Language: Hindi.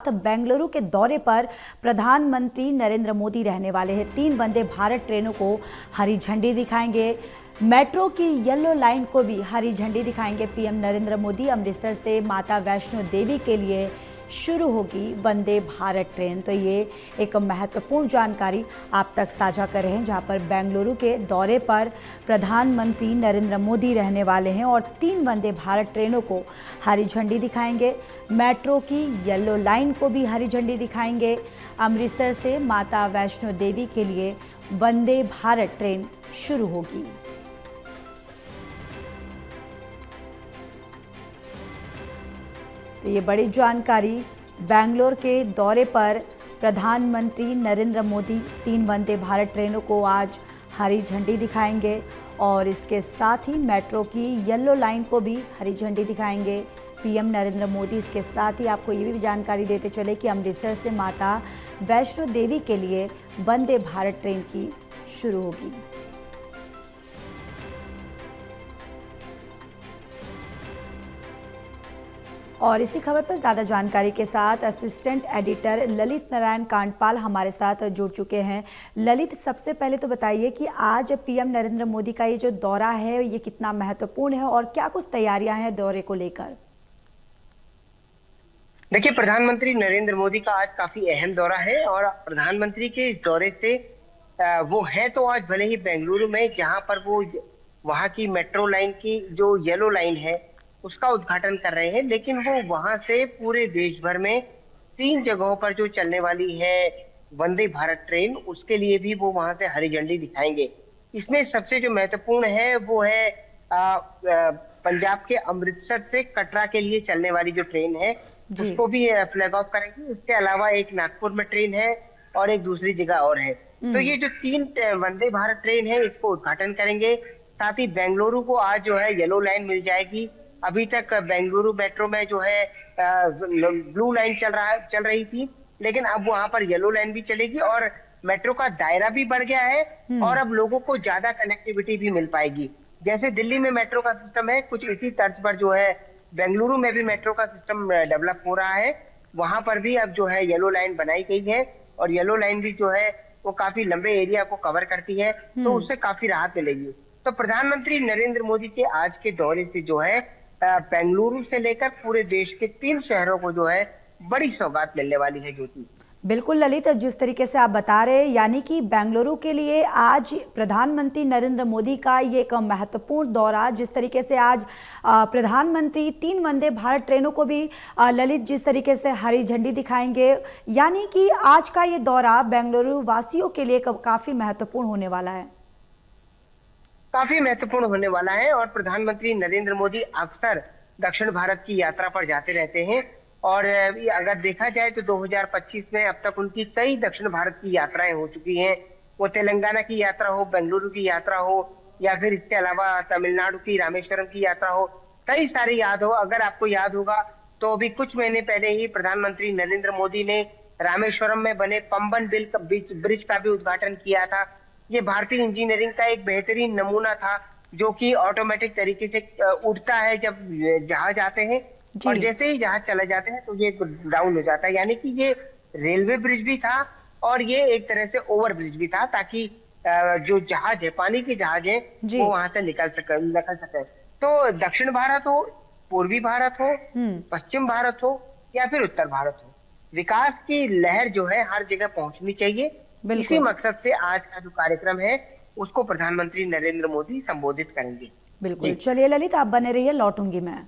साथ बेंगलुरु के दौरे पर प्रधानमंत्री नरेंद्र मोदी रहने वाले हैं। 3 वंदे भारत ट्रेनों को हरी झंडी दिखाएंगे। मेट्रो की येलो लाइन को भी हरी झंडी दिखाएंगे पीएम नरेंद्र मोदी। अमृतसर से माता वैष्णो देवी के लिए शुरू होगी वंदे भारत ट्रेन। तो ये एक महत्वपूर्ण जानकारी आप तक साझा कर रहे हैं, जहां पर बेंगलुरु के दौरे पर प्रधानमंत्री नरेंद्र मोदी रहने वाले हैं और 3 वंदे भारत ट्रेनों को हरी झंडी दिखाएंगे। मेट्रो की येलो लाइन को भी हरी झंडी दिखाएंगे। अमृतसर से माता वैष्णो देवी के लिए वंदे भारत ट्रेन शुरू होगी। तो ये बड़ी जानकारी, बेंगलोर के दौरे पर प्रधानमंत्री नरेंद्र मोदी 3 वंदे भारत ट्रेनों को आज हरी झंडी दिखाएंगे और इसके साथ ही मेट्रो की येलो लाइन को भी हरी झंडी दिखाएंगे पीएम नरेंद्र मोदी। इसके साथ ही आपको ये भी जानकारी देते चले कि अमृतसर से माता वैष्णो देवी के लिए वंदे भारत ट्रेन की शुरू होगी। और इसी खबर पर ज़्यादा जानकारी के साथ असिस्टेंट एडिटर ललित नारायण कांडपाल हमारे साथ जुड़ चुके हैं। ललित, सबसे पहले तो बताइए कि आज पीएम नरेंद्र मोदी का ये जो दौरा है ये कितना महत्वपूर्ण है और क्या कुछ तैयारियां हैं दौरे को लेकर? देखिए, प्रधानमंत्री नरेंद्र मोदी का आज काफी अहम दौरा है और प्रधानमंत्री के इस दौरे से वो है तो आज भले ही बेंगलुरु में, जहां पर वो वहां की मेट्रो लाइन की जो येलो लाइन है उसका उद्घाटन कर रहे हैं, लेकिन वो वहां से पूरे देश भर में 3 जगहों पर जो चलने वाली है वंदे भारत ट्रेन, उसके लिए भी वो वहां से हरी झंडी दिखाएंगे। इसमें सबसे जो महत्वपूर्ण है वो है पंजाब के अमृतसर से कटरा के लिए चलने वाली जो ट्रेन है उसको भी फ्लैग ऑफ करेंगे। इसके अलावा एक नागपुर में ट्रेन है और एक दूसरी जगह और है। तो ये जो 3 वंदे भारत ट्रेन है इसको उद्घाटन करेंगे। साथ ही बेंगलुरु को आज जो है येलो लाइन मिल जाएगी। अभी तक बेंगलुरु मेट्रो में जो है ब्लू लाइन चल रही थी, लेकिन अब वहां पर येलो लाइन भी चलेगी और मेट्रो का दायरा भी बढ़ गया है और अब लोगों को ज्यादा कनेक्टिविटी भी मिल पाएगी। जैसे दिल्ली में मेट्रो का सिस्टम है, कुछ इसी तर्ज पर जो है बेंगलुरु में भी मेट्रो का सिस्टम डेवलप हो रहा है। वहां पर भी अब जो है येलो लाइन बनाई गई है और येलो लाइन भी जो है वो काफी लंबे एरिया को कवर करती है, तो उससे काफी राहत मिलेगी। तो प्रधानमंत्री नरेंद्र मोदी के आज के दौरे से जो है बेंगलुरु से लेकर पूरे देश के 3 शहरों को जो है बड़ी सौगात मिलने वाली है। ज्योति, बिल्कुल ललित, जिस तरीके से आप बता रहे हैं, यानी कि बेंगलुरु के लिए आज प्रधानमंत्री नरेंद्र मोदी का ये एक महत्वपूर्ण दौरा, जिस तरीके से आज प्रधानमंत्री 3 वंदे भारत ट्रेनों को भी ललित जिस तरीके से हरी झंडी दिखाएंगे, यानी कि आज का ये दौरा बेंगलुरु वासियों के लिए काफी महत्वपूर्ण होने वाला है। काफी महत्वपूर्ण होने वाला है और प्रधानमंत्री नरेंद्र मोदी अक्सर दक्षिण भारत की यात्रा पर जाते रहते हैं और अगर देखा जाए तो 2025 में अब तक उनकी कई दक्षिण भारत की यात्राएं हो चुकी हैं। वो तेलंगाना की यात्रा हो, बेंगलुरु की यात्रा हो या फिर इसके अलावा तमिलनाडु की रामेश्वरम की यात्रा हो, कई सारी याद हो। अगर आपको याद होगा तो अभी कुछ महीने पहले ही प्रधानमंत्री नरेंद्र मोदी ने रामेश्वरम में बने पंबन ब्रिज का भी उद्घाटन किया था। ये भारतीय इंजीनियरिंग का एक बेहतरीन नमूना था, जो कि ऑटोमेटिक तरीके से उड़ता है जब जहाज आते हैं और जैसे ही जहाज चले जाते हैं तो ये डाउन हो जाता है। यानी कि ये रेलवे ब्रिज भी था और ये एक तरह से ओवर ब्रिज भी था, ताकि जो जहाज है, पानी के जहाज है, वो वहां से निकल सके। तो दक्षिण भारत हो, पूर्वी भारत हो, पश्चिम भारत हो या फिर उत्तर भारत हो, विकास की लहर जो है हर जगह पहुंचनी चाहिए। इसी मकसद से आज का जो कार्यक्रम है उसको प्रधानमंत्री नरेंद्र मोदी संबोधित करेंगे। बिल्कुल, चलिए ललित, आप बने रहिए, लौटूंगी मैं।